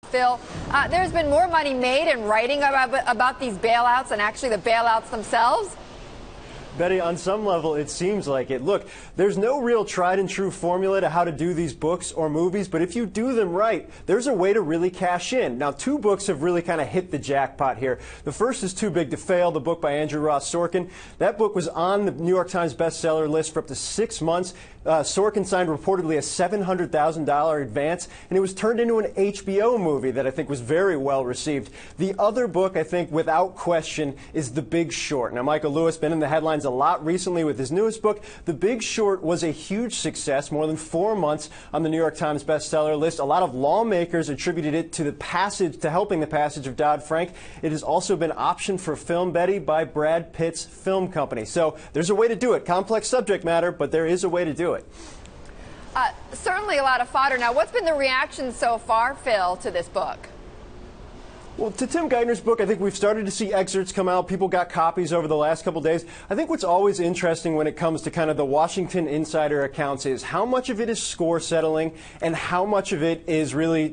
Phil, there's been more money made in writing about these bailouts than actually the bailouts themselves. Betty, on some level, it seems like it. Look, there's no real tried and true formula to how to do these books or movies, but if you do them right, there's a way to really cash in. Now, two books have really kind of hit the jackpot here. The first is Too Big to Fail, the book by Andrew Ross Sorkin. That book was on the New York Times bestseller list for up to 6 months. Sorkin signed reportedly a $700,000 advance, and it was turned into an HBO movie that I think was very well received. The other book, I think, without question, is The Big Short. Now, Michael Lewis been in the headlines a lot recently with his newest book. The Big Short was a huge success, more than 4 months on the New York Times bestseller list. A lot of lawmakers attributed it to helping the passage of Dodd-Frank. It has also been optioned for film, Betty, by Brad Pitt's film company. So there's a way to do it. Complex subject matter, but there is a way to do it. Certainly a lot of fodder. Now, what's been the reaction so far, Phil, to this book? Well, to Tim Geithner's book, I think we've started to see excerpts come out. People got copies over the last couple days. I think what's always interesting when it comes to kind of the Washington insider accounts is how much of it is score settling and how much of it is really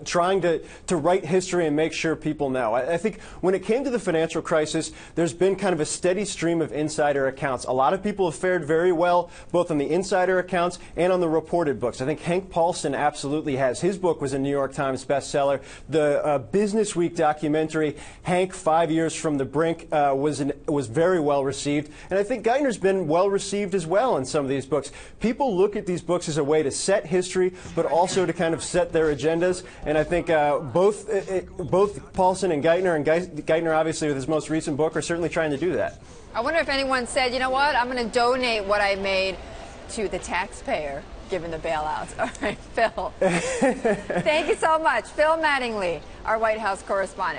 trying to write history and make sure people know. I think when it came to the financial crisis, there's been kind of a steady stream of insider accounts. A lot of people have fared very well, both on the insider accounts and on the reported books. I think Hank Paulson absolutely has. His book was a New York Times bestseller. The Business Week documentary, Hank, 5 Years from the Brink, was very well received. And I think Geithner's been well received as well in some of these books. People look at these books as a way to set history, but also to kind of set their agendas. And I think both Paulson and Geithner, obviously with his most recent book, are certainly trying to do that. I wonder if anyone said, you know what, I'm going to donate what I made to the taxpayer, given the bailouts. All right, Phil. Thank you so much. Phil Mattingly, our White House correspondent.